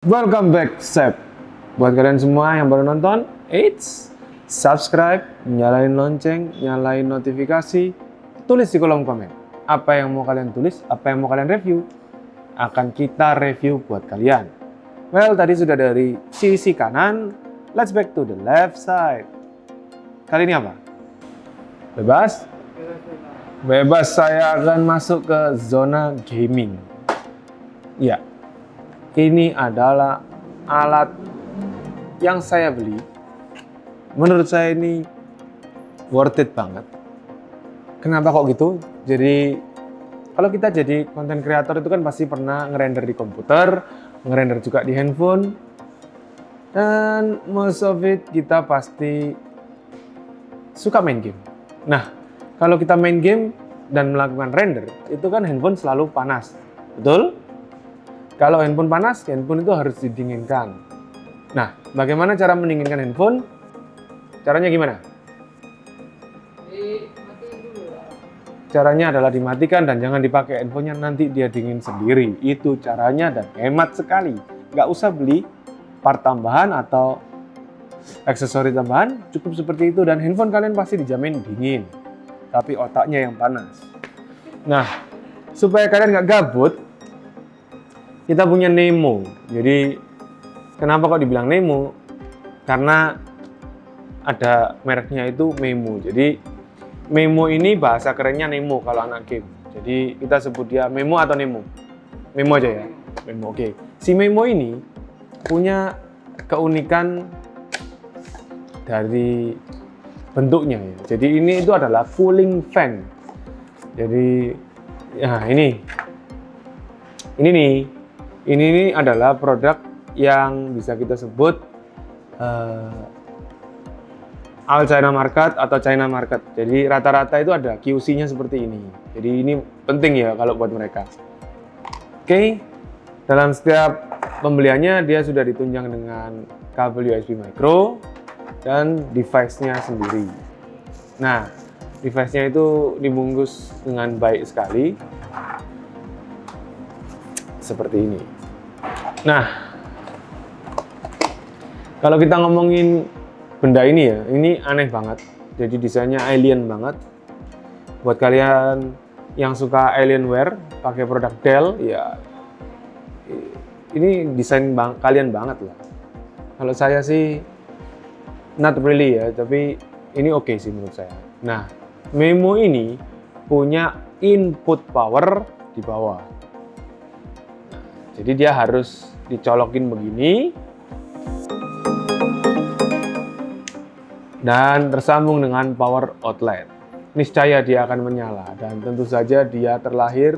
Welcome back, Sep. Buat kalian semua yang baru nonton, subscribe, nyalain lonceng, nyalain notifikasi, tulis di kolom komen. Apa yang mau kalian tulis, apa yang mau kalian review, akan kita review buat kalian. Well, tadi sudah dari sisi kanan, let's back to the left side. Kali ini apa? Bebas? Bebas, saya akan masuk ke zona gaming. Ya. Ini adalah alat yang saya beli. Menurut saya ini worth it banget. Kenapa kok gitu? Jadi kalau kita jadi content creator itu kan pasti pernah ngerender di komputer, ngerender juga di handphone, dan most of it kita pasti suka main game. Nah, kalau kita main game dan melakukan render, itu kan handphone selalu panas, betul? Kalau handphone panas, handphone itu harus didinginkan. Nah, bagaimana cara mendinginkan handphone? Caranya gimana? Caranya adalah dimatikan dan jangan dipakai handphonenya, nanti dia dingin sendiri. Itu caranya dan hemat sekali. Nggak usah beli part tambahan atau aksesori tambahan, cukup seperti itu dan handphone kalian pasti dijamin dingin. Tapi otaknya yang panas. Nah, supaya kalian nggak gabut, kita punya Nemo. Jadi kenapa kok dibilang Nemo? Karena ada mereknya itu Memo. Jadi Memo ini bahasa kerennya Nemo kalau anak game. Jadi kita sebut dia Memo atau Nemo. Memo aja ya. Memo, oke. Si Memo ini punya keunikan dari bentuknya ya. Jadi ini itu adalah cooling fan. Jadi ya ini nih. Ini adalah produk yang bisa kita sebut all China market atau China market. Jadi rata-rata itu ada QC-nya seperti ini. Jadi ini penting ya kalau buat mereka. Oke, dalam setiap pembeliannya dia sudah ditunjang dengan kabel USB micro dan device-nya sendiri. Nah, device-nya itu dibungkus dengan baik sekali. Seperti ini. Nah, kalau kita ngomongin benda ini ya, ini aneh banget. Jadi desainnya alien banget. Buat kalian yang suka Alienware, pakai produk Dell, ya ini desain kalian banget lah. Kalau saya sih not really ya, tapi ini oke sih menurut saya. Nah, Memo ini punya input power di bawah. Jadi dia harus dicolokin begini dan tersambung dengan power outlet. Niscaya dia akan menyala dan tentu saja dia terlahir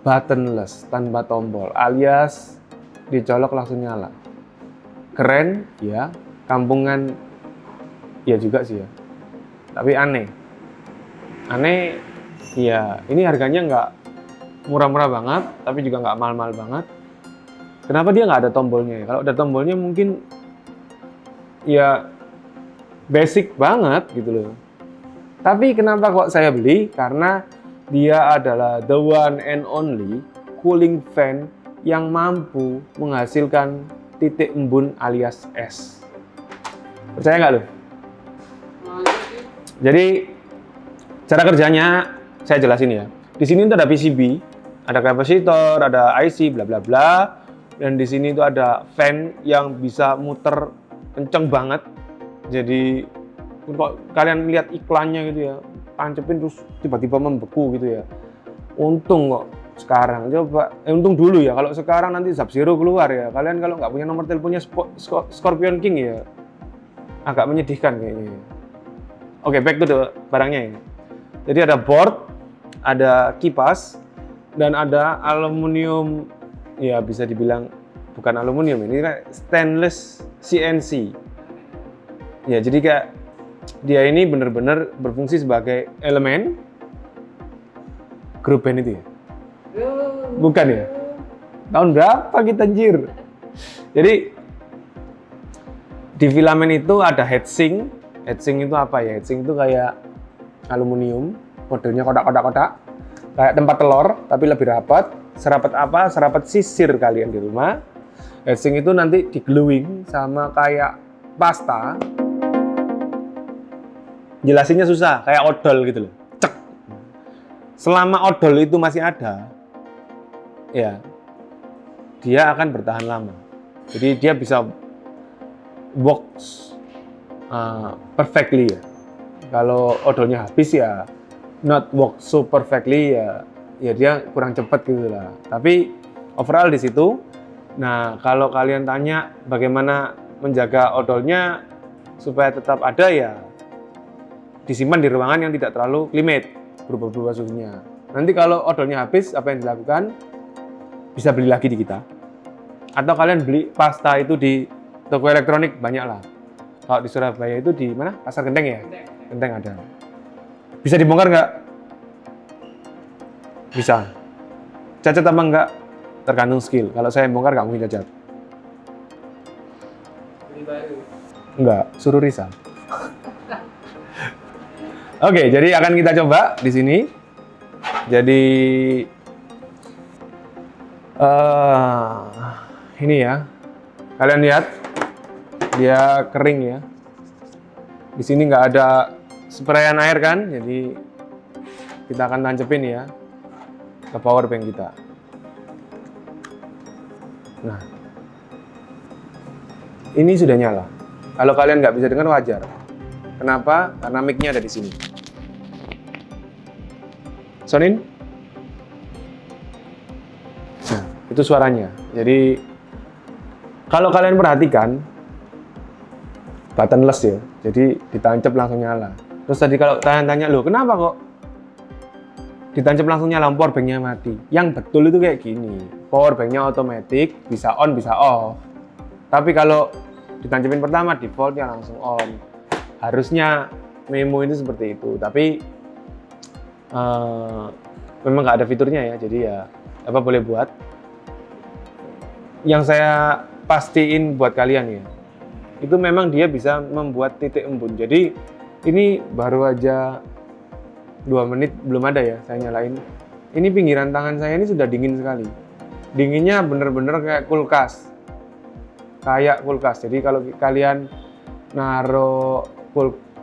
buttonless, tanpa tombol, alias dicolok langsung nyala. Keren ya, kampungan ya juga sih ya. Tapi aneh. Aneh ya, ini harganya nggak murah-murah banget, tapi juga nggak mahal-mahal banget. Kenapa dia nggak ada tombolnya? Kalau ada tombolnya mungkin ya basic banget gitu loh. Tapi kenapa kok saya beli? Karena dia adalah the one and only cooling fan yang mampu menghasilkan titik embun alias es. Percaya nggak lo? Jadi cara kerjanya saya jelasin ya. Di sini tuh ada PCB, ada kapasitor, ada IC, bla bla bla. Dan di sini tuh ada fan yang bisa muter kenceng banget. Jadi kalau kalian lihat iklannya gitu ya, tancepin terus tiba-tiba membeku gitu ya. Untung kok sekarang, coba untung dulu ya. Kalau sekarang nanti Sub-Zero keluar ya, kalian kalau nggak punya nomor teleponnya Scorpion King ya, agak menyedihkan kayaknya. Oke, back to the barangnya ini. Jadi ada board, ada kipas, dan ada aluminium, ya bisa dibilang bukan aluminium, ini kan stainless CNC. Ya, jadi kayak dia ini benar-benar berfungsi sebagai elemen grup band itu ya? Bukan ya? Tahun berapa kita anjir? Jadi di filamen itu ada heatsink. Heatsink itu apa ya? Heatsink itu kayak aluminium, modelnya kotak-kotak-kotak, kayak tempat telur tapi lebih rapat. Serapat apa? Serapat sisir kalian di rumah. Heatsink itu nanti di gluing sama kayak pasta. Jelasinnya susah, kayak odol gitu loh. Cek. Selama odol itu masih ada, ya dia akan bertahan lama. Jadi dia bisa works perfectly ya. Kalau odolnya habis ya not work so perfectly ya dia kurang cepat gitu lah. Tapi overall di situ. Nah, kalau kalian tanya bagaimana menjaga odolnya supaya tetap ada ya disimpan di ruangan yang tidak terlalu climate, berubah-ubah suhunya. Nanti kalau odolnya habis, apa yang dilakukan? Bisa beli lagi di kita. Atau kalian beli pasta itu di toko elektronik, banyak lah. Kalau di Surabaya itu di mana? Pasar Genteng ya? Genteng ada. Bisa dibongkar nggak? Bisa. Cacat apa enggak? Tergantung skill. Kalau saya bongkar nggak mungkin cacat. Beli baru. Enggak, suruh Risa. Oke, jadi akan kita coba di sini. Jadi ini ya, kalian lihat dia kering ya. Di sini nggak ada sprayan air kan, jadi kita akan tancepin ya ke power bank kita. Nah, ini sudah nyala. Kalau kalian nggak bisa dengar wajar. Kenapa? Karena mic-nya ada di sini. Sonin? Nah, itu suaranya. Jadi, kalau kalian perhatikan, buttonless ya. Jadi, ditancap langsung nyala. Terus tadi kalau tanya-tanya, loh kenapa kok ditancap langsung nyala, power bank-nya mati? Yang betul itu kayak gini. Power bank-nya otomatis, bisa on, bisa off. Tapi kalau ditancapin pertama, default-nya langsung on. Harusnya Memo ini seperti itu, tapi memang nggak ada fiturnya ya, jadi ya apa boleh buat. Yang saya pastiin buat kalian ya, itu memang dia bisa membuat titik embun. Jadi ini baru aja 2 menit belum ada ya saya nyalain. Ini pinggiran tangan saya ini sudah dingin sekali. Dinginnya bener-bener kayak kulkas. Kayak kulkas. Jadi kalau kalian naruh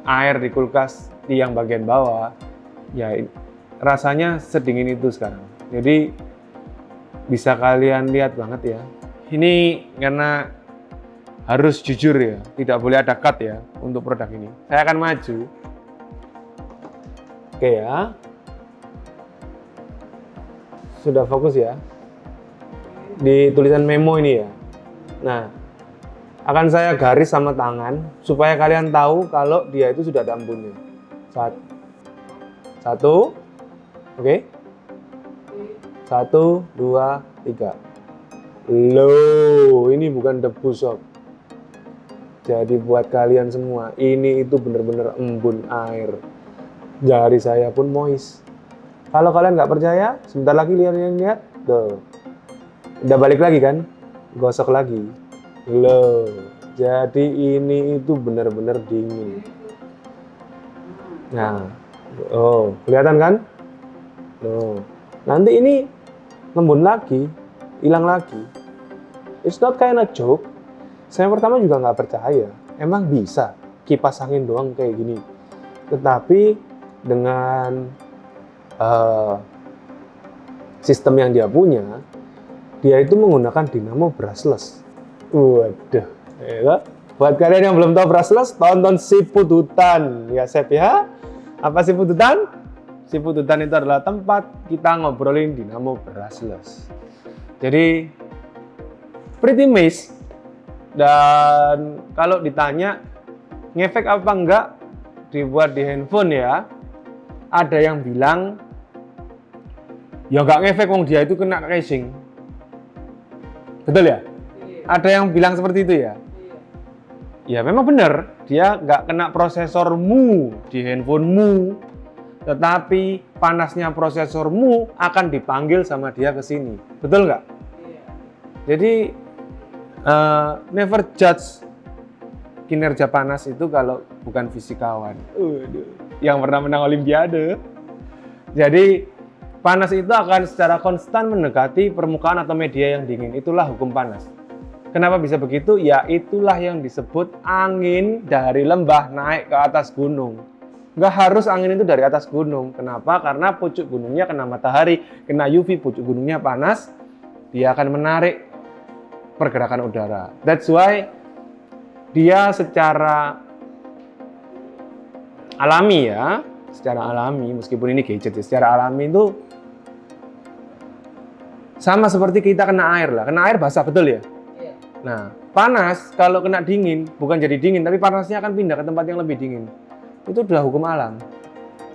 air di kulkas di yang bagian bawah, ya rasanya sedingin itu sekarang. Jadi bisa kalian lihat banget ya. Ini karena harus jujur ya, tidak boleh ada cut ya untuk produk ini. Saya akan maju. Oke ya. Sudah fokus ya. Di tulisan Memo ini ya. Nah, akan saya garis sama tangan supaya kalian tahu kalau dia itu sudah ada embunnya. Satu. Oke. 1, 2, 3. Loh, ini bukan debu sob. Jadi buat kalian semua, ini itu benar-benar embun air. Jari saya pun moist. Kalau kalian nggak percaya, sebentar lagi lihat. Tuh. Udah balik lagi kan? Gosok lagi. Loh, jadi ini itu benar-benar dingin. Nah, oh, kelihatan kan? Loh, nanti ini ngembun lagi, hilang lagi. It's not kinda joke. Saya pertama juga nggak percaya, emang bisa kipas angin doang kayak gini. Tetapi dengan sistem yang dia punya, dia itu menggunakan dinamo brushless. Waduh, ya. Buat kalian yang belum tahu brushless, tonton Sipututan ya Sep ya. Apa Sipututan? Sipututan itu adalah tempat kita ngobrolin dinamo brushless. Jadi pretty amazed. Dan kalau ditanya ngefek apa enggak dibuat di handphone ya, ada yang bilang ya enggak ngefek wong dia itu kena casing. Betul ya? Ada yang bilang seperti itu ya? Ya memang benar, dia nggak kena prosesormu di handphonemu, tetapi panasnya prosesormu akan dipanggil sama dia ke sini. Betul nggak? Jadi never judge kinerja panas itu kalau bukan fisikawan. Yang pernah menang Olimpiade. Jadi panas itu akan secara konstan mendekati permukaan atau media yang dingin. Itulah hukum panas. Kenapa bisa begitu? Ya itulah yang disebut angin dari lembah naik ke atas gunung. Nggak harus angin itu dari atas gunung. Kenapa? Karena pucuk gunungnya kena matahari, kena UV, pucuk gunungnya panas, dia akan menarik pergerakan udara. That's why dia secara alami ya, secara alami, meskipun ini gadget ya, secara alami itu sama seperti kita kena air lah. Kena air basah, betul ya? Nah, panas kalau kena dingin, bukan jadi dingin, tapi panasnya akan pindah ke tempat yang lebih dingin. Itu udah hukum alam.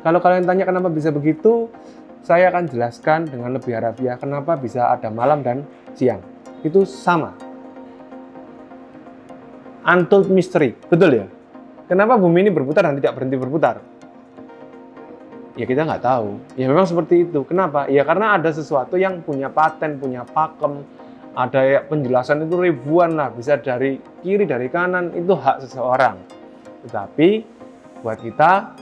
Kalau kalian tanya kenapa bisa begitu, saya akan jelaskan dengan lebih harafiah kenapa bisa ada malam dan siang. Itu sama. Untold mystery, betul ya? Kenapa bumi ini berputar dan tidak berhenti berputar? Ya kita nggak tahu. Ya memang seperti itu. Kenapa? Ya karena ada sesuatu yang punya paten, punya pakem, ada ya penjelasan itu ribuan lah, bisa dari kiri, dari kanan, itu hak seseorang. Tetapi buat kita,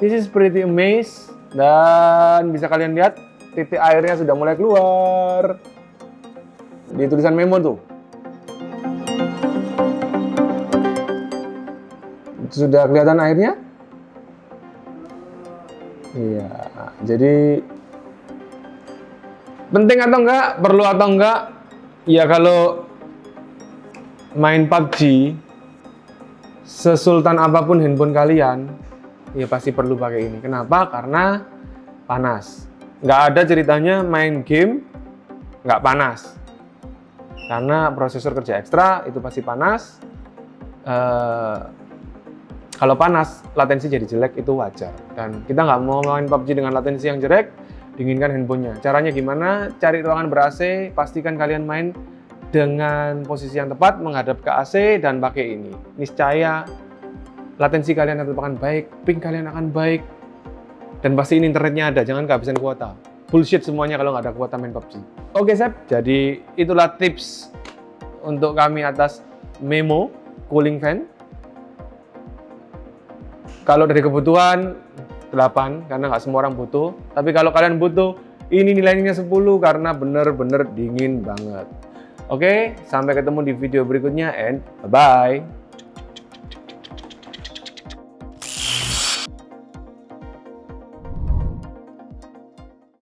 this is pretty amazing, dan bisa kalian lihat titik airnya sudah mulai keluar di tulisan memo tuh. Sudah kelihatan airnya? Iya, jadi penting atau enggak, perlu atau enggak, ya kalau main PUBG, sesultan apapun handphone kalian, ya pasti perlu pakai ini. Kenapa? Karena panas. Nggak ada ceritanya main game nggak panas. Karena prosesor kerja ekstra, itu pasti panas. Kalau panas, latensi jadi jelek, itu wajar. Dan kita nggak mau main PUBG dengan latensi yang jelek, dinginkan handphonenya. Caranya gimana? Cari ruangan ber-AC, pastikan kalian main dengan posisi yang tepat, menghadap ke AC, dan pakai ini. Niscaya latensi kalian akan baik, ping kalian akan baik, dan pastiin internetnya ada, jangan kehabisan kuota. Bullshit semuanya kalau nggak ada kuota main PUBG. Oke, Sep, jadi itulah tips untuk kami atas Memo cooling fan. Kalau dari kebutuhan 8, karena nggak semua orang butuh. Tapi kalau kalian butuh, ini nilainya 10 karena bener-bener dingin banget. Oke, sampai ketemu di video berikutnya and bye-bye.